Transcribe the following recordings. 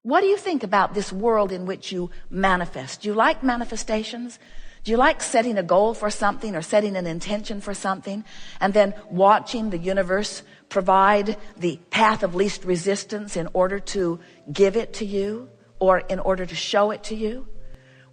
What do you think about this world in which you manifest? Do you like manifestations? Do you like setting a goal for something or setting an intention for something and then watching the universe provide the path of least resistance in order to give it to you or in order to show it to you?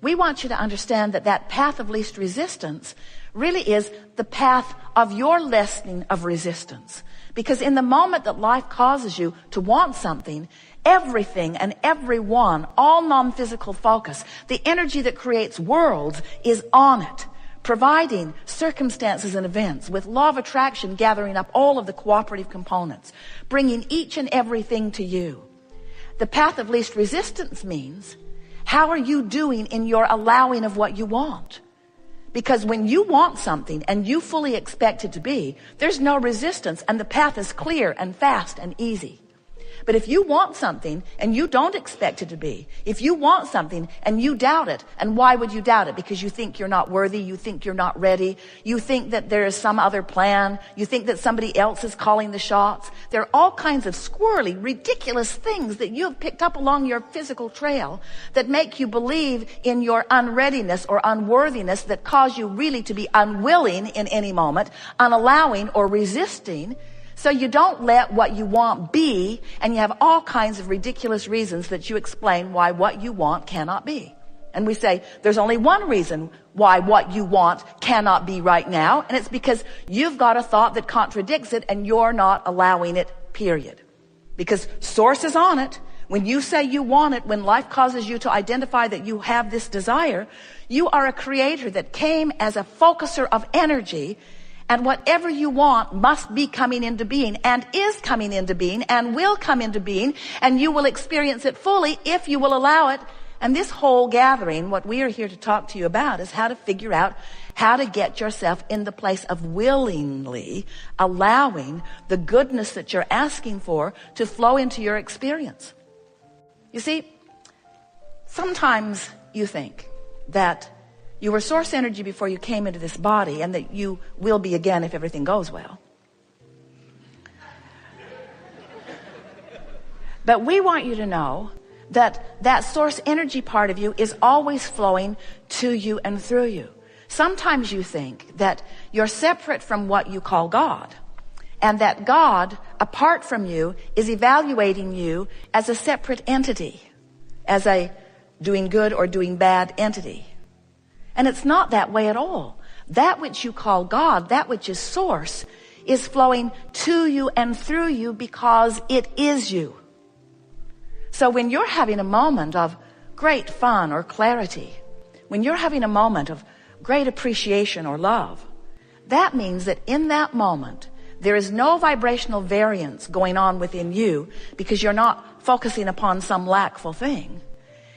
We want you to understand that that path of least resistance really is the path of your lessening of resistance. Because in the moment that life causes you to want something, everything and everyone, all non-physical focus, the energy that creates worlds is on it, providing circumstances and events with law of attraction gathering up all of the cooperative components, bringing each and everything to you. The path of least resistance means, how are you doing in your allowing of what you want? Because when you want something and you fully expect it to be, there's no resistance and the path is clear and fast and easy. But if you want something and you don't expect it to be, if you want something and you doubt it, and why would you doubt it? Because you think you're not worthy, you think you're not ready, you think that there is some other plan, you think that somebody else is calling the shots. There are all kinds of squirrely, ridiculous things that you have picked up along your physical trail that make you believe in your unreadiness or unworthiness, that cause you really to be unwilling in any moment, unallowing or resisting. So you don't let what you want be, and you have all kinds of ridiculous reasons that you explain why what you want cannot be. And we say, there's only one reason why what you want cannot be right now, and it's because you've got a thought that contradicts it and you're not allowing it, period. Because source is on it. When you say you want it, when life causes you to identify that you have this desire, you are a creator that came as a focuser of energy. And whatever you want must be coming into being and is coming into being and will come into being, and you will experience it fully if you will allow it. And this whole gathering, what we are here to talk to you about, is how to figure out how to get yourself in the place of willingly allowing the goodness that you're asking for to flow into your experience. You see, sometimes you think that you were source energy before you came into this body, and that you will be again if everything goes well. But we want you to know that that source energy part of you is always flowing to you and through you. Sometimes you think that you're separate from what you call God, and that God, apart from you, is evaluating you as a separate entity, as a doing good or doing bad entity. And it's not that way at all. That which you call God, that which is source, is flowing to you and through you because it is you. So when you're having a moment of great fun or clarity, when you're having a moment of great appreciation or love, that means that in that moment, there is no vibrational variance going on within you because you're not focusing upon some lackful thing.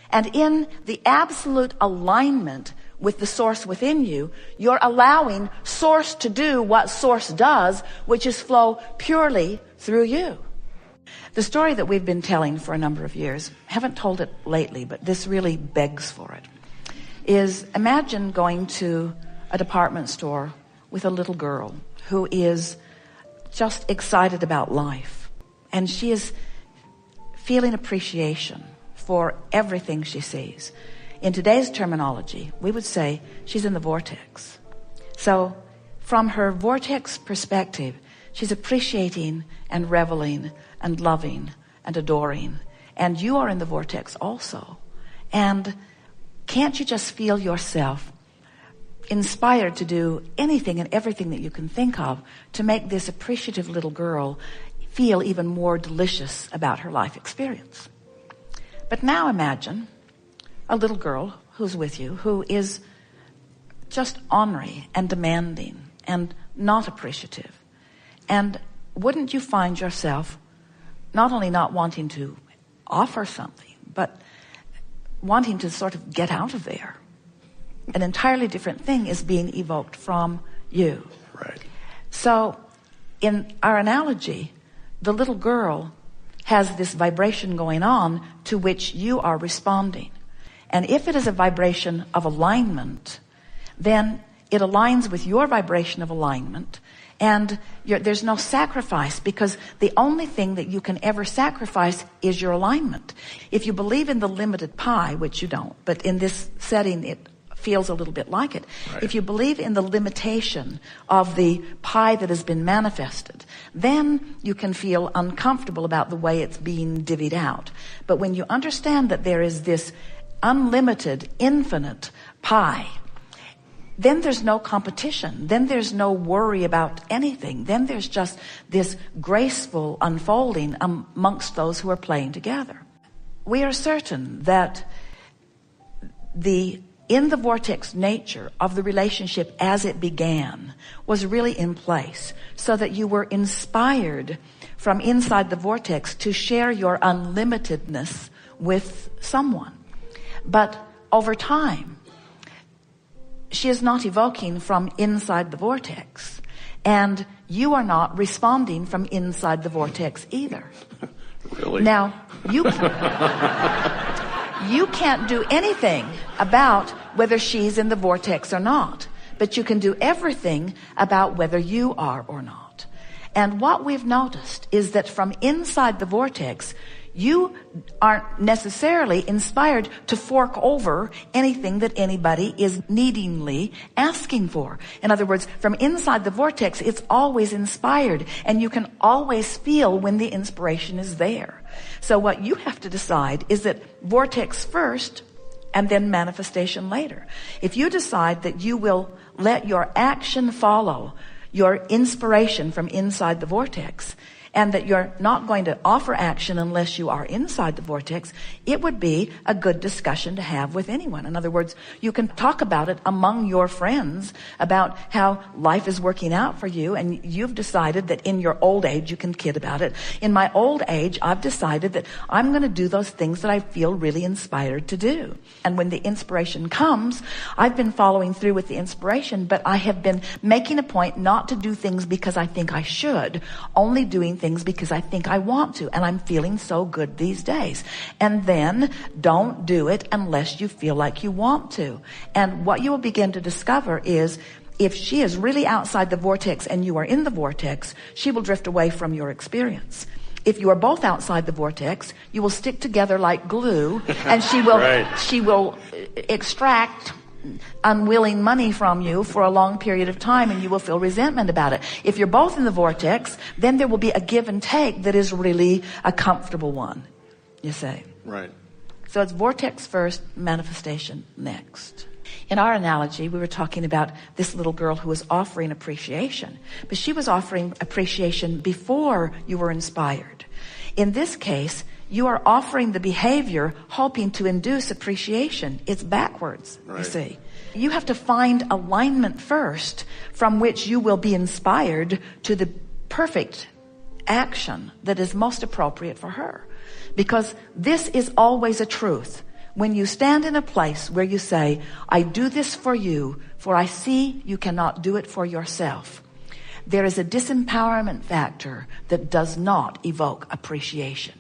And in the absolute alignment with the source within you, you're allowing source to do what source does, which is flow purely through you. The story that we've been telling for a number of years, haven't told it lately, but this really begs for it, is imagine going to a department store with a little girl who is just excited about life, and she is feeling appreciation for everything she sees. In today's terminology, we would say she's in the vortex. So from her vortex perspective, she's appreciating and reveling and loving and adoring. And you are in the vortex also. And can't you just feel yourself inspired to do anything and everything that you can think of to make this appreciative little girl feel even more delicious about her life experience? But now imagine a little girl who's with you, who is just ornery and demanding and not appreciative. And wouldn't you find yourself not only not wanting to offer something, but wanting to sort of get out of there? An entirely different thing is being evoked from you. Right. So in our analogy, the little girl has this vibration going on to which you are responding. And if it is a vibration of alignment, then it aligns with your vibration of alignment, And there's no sacrifice, because the only thing that you can ever sacrifice is your alignment. If you believe in the limited pie, which you don't, but in this setting it feels a little bit like it. Right. If you believe in the limitation of the pie that has been manifested, then you can feel uncomfortable about the way it's being divvied out. But when you understand that there is this unlimited, infinite pie, then there's no competition. Then there's no worry about anything. Then there's just this graceful unfolding amongst those who are playing together. We are certain that in the vortex nature of the relationship as it began was really in place, so that you were inspired from inside the vortex to share your unlimitedness with someone. But over time, she is not evoking from inside the vortex, and you are not responding from inside the vortex either. Really? Now, you can't do anything about whether she's in the vortex or not, but you can do everything about whether you are or not. And what we've noticed is that from inside the vortex, you aren't necessarily inspired to fork over anything that anybody is needingly asking for. In other words, from inside the vortex, it's always inspired, and you can always feel when the inspiration is there. So what you have to decide is that vortex first and then manifestation later. If you decide that you will let your action follow your inspiration from inside the vortex, and that you're not going to offer action unless you are inside the vortex, it would be a good discussion to have with anyone. In other words, you can talk about it among your friends about how life is working out for you, and you've decided that in your old age you can kid about it. In my old age, I've decided that I'm going to do those things that I feel really inspired to do. And when the inspiration comes, I've been following through with the inspiration, but I have been making a point not to do things because I think I should, only doing things because I think I want to, and I'm feeling so good these days. And then don't do it unless you feel like you want to. And what you will begin to discover is, if she is really outside the vortex and you are in the vortex, she will drift away from your experience. If you are both outside the vortex, you will stick together like glue, and she will Right. she will extract unwilling money from you for a long period of time, and you will feel resentment about it. If you're both in the vortex, then there will be a give and take that is really a comfortable one, you say. Right. So it's vortex first, manifestation next. In our analogy, we were talking about this little girl who was offering appreciation, but she was offering appreciation before you were inspired. In this case, you are offering the behavior hoping to induce appreciation. It's backwards, Right. you see. You have to find alignment first from which you will be inspired to the perfect action that is most appropriate for her. Because this is always a truth. When you stand in a place where you say, I do this for you, for I see you cannot do it for yourself, there is a disempowerment factor that does not evoke appreciation.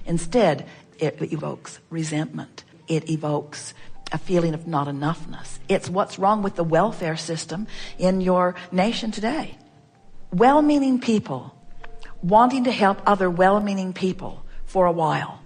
Instead, it evokes resentment. It evokes a feeling of not enoughness. It's what's wrong with the welfare system in your nation today. Well-meaning people wanting to help other well-meaning people for a while,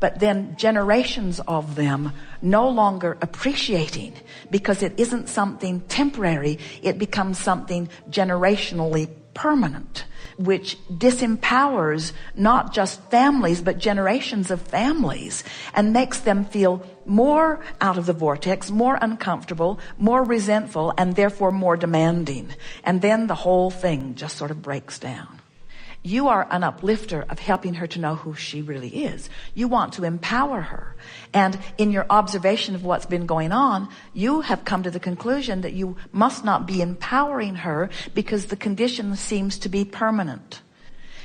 but then generations of them no longer appreciating, because it isn't something temporary, it becomes something generationally permanent, which disempowers not just families but generations of families, and makes them feel more out of the vortex, more uncomfortable, more resentful, and therefore more demanding. And then the whole thing just sort of breaks down. You are an uplifter of helping her to know who she really is. You want to empower her. And in your observation of what's been going on, you have come to the conclusion that you must not be empowering her because the condition seems to be permanent.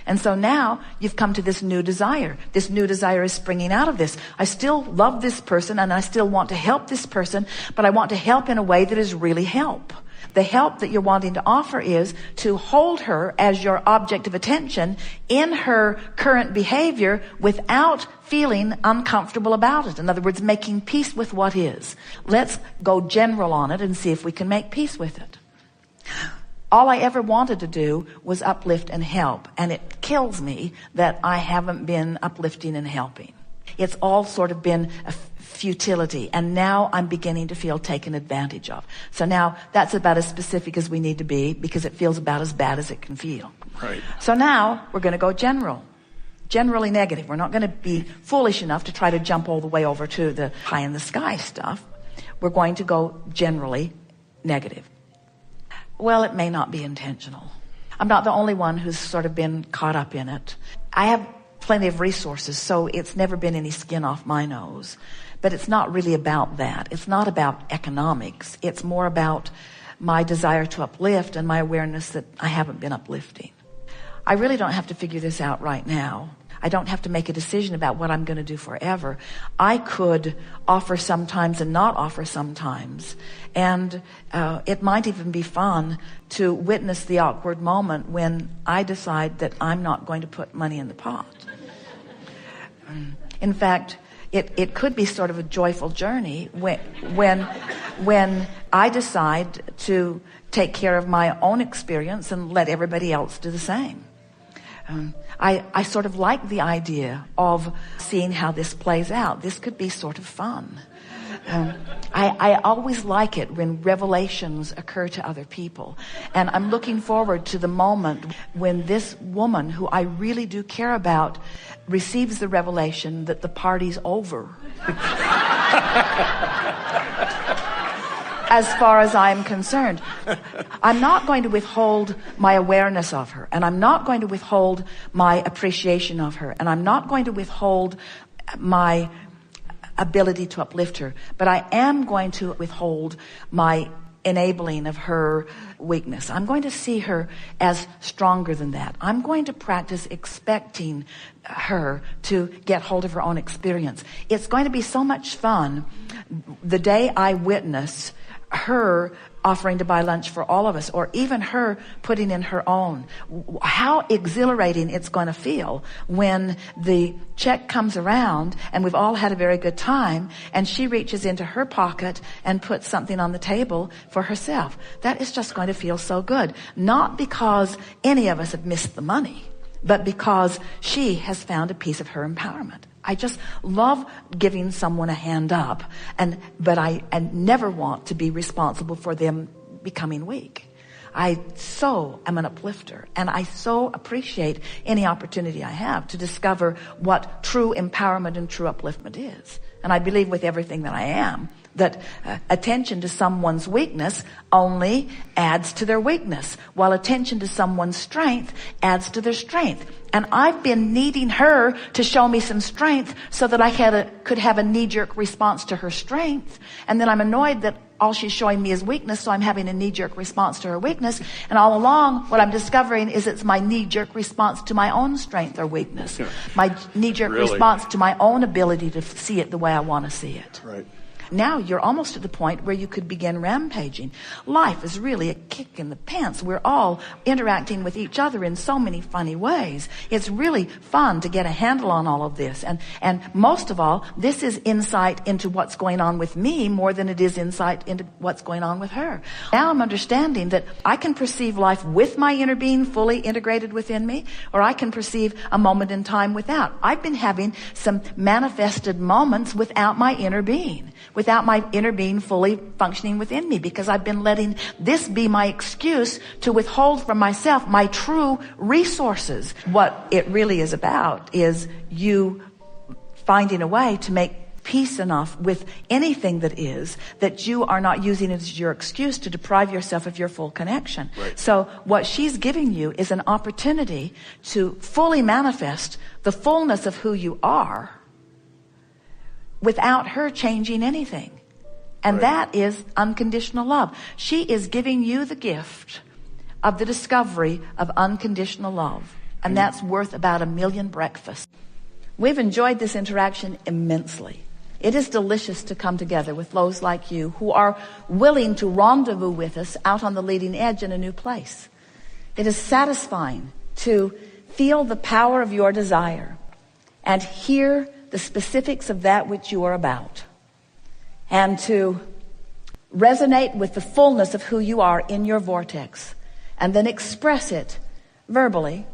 And so now you've come to this new desire. This new desire is springing out of this. I still love this person and I still want to help this person, but I want to help in a way that is really help. The help that you're wanting to offer is to hold her as your object of attention in her current behavior without feeling uncomfortable about it. In other words, making peace with what is. Let's go general on it and see if we can make peace with it. All I ever wanted to do was uplift and help. And it kills me that I haven't been uplifting and helping. It's all sort of been a futility. And now I'm beginning to feel taken advantage of. So now that's about as specific as we need to be, because it feels about as bad as it can feel. Right. So now we're going to go generally negative. We're not going to be foolish enough to try to jump all the way over to the high in the sky stuff. We're going to go generally negative. Well, it may not be intentional. I'm not the only one who's sort of been caught up in it. I have plenty of resources, so it's never been any skin off my nose. But it's not really about that. It's not about economics. It's more about my desire to uplift and my awareness that I haven't been uplifting. I really don't have to figure this out right now. I don't have to make a decision about what I'm going to do forever. I could offer sometimes and not offer sometimes. And it might even be fun to witness the awkward moment when I decide that I'm not going to put money in the pot. In fact, it could be sort of a joyful journey when I decide to take care of my own experience and let everybody else do the same. I sort of like the idea of seeing how this plays out. This could be sort of fun. I always like it when revelations occur to other people. And I'm looking forward to the moment when this woman, who I really do care about, receives the revelation that the party's over. As far as I'm concerned, I'm not going to withhold my awareness of her, and I'm not going to withhold my appreciation of her, and I'm not going to withhold my ability to uplift her, but I am going to withhold my enabling of her weakness. I'm going to see her as stronger than that. I'm going to practice expecting her to get hold of her own experience. It's going to be so much fun the day I witness her offering to buy lunch for all of us, or even her putting in her own. How exhilarating it's going to feel when the check comes around and we've all had a very good time and she reaches into her pocket and puts something on the table for herself. That is just going to feel so good. Not because any of us have missed the money, but because she has found a piece of her empowerment. I just love giving someone a hand up, but I never want to be responsible for them becoming weak. I so am an uplifter, and I so appreciate any opportunity I have to discover what true empowerment and true upliftment is. And I believe with everything that I am, that attention to someone's weakness only adds to their weakness, while attention to someone's strength adds to their strength. And I've been needing her to show me some strength so that I could have a knee-jerk response to her strength. And then I'm annoyed that all she's showing me is weakness, so I'm having a knee-jerk response to her weakness. And all along, what I'm discovering is it's my knee-jerk response to my own strength or weakness. My knee-jerk response to my own ability to see it the way I want to see it. Right. Now you're almost at the point where you could begin rampaging. Life is really a kick in the pants. We're all interacting with each other in so many funny ways. It's really fun to get a handle on all of this. And most of all, this is insight into what's going on with me more than it is insight into what's going on with her. Now I'm understanding that I can perceive life with my inner being fully integrated within me, or I can perceive a moment in time without. I've been having some manifested moments without my inner being, without my inner being fully functioning within me, because I've been letting this be my excuse to withhold from myself my true resources. What it really is about is you finding a way to make peace enough with anything that is, that you are not using it as your excuse to deprive yourself of your full connection. Right. So what she's giving you is an opportunity to fully manifest the fullness of who you are without her changing anything. And Right. that is unconditional love. She is giving you the gift of the discovery of unconditional love. And that's worth about 1 million breakfasts. We've enjoyed this interaction immensely. It is delicious to come together with those like you who are willing to rendezvous with us out on the leading edge in a new place. It is satisfying to feel the power of your desire and hear the specifics of that which you are about, and to resonate with the fullness of who you are in your vortex, and then express it verbally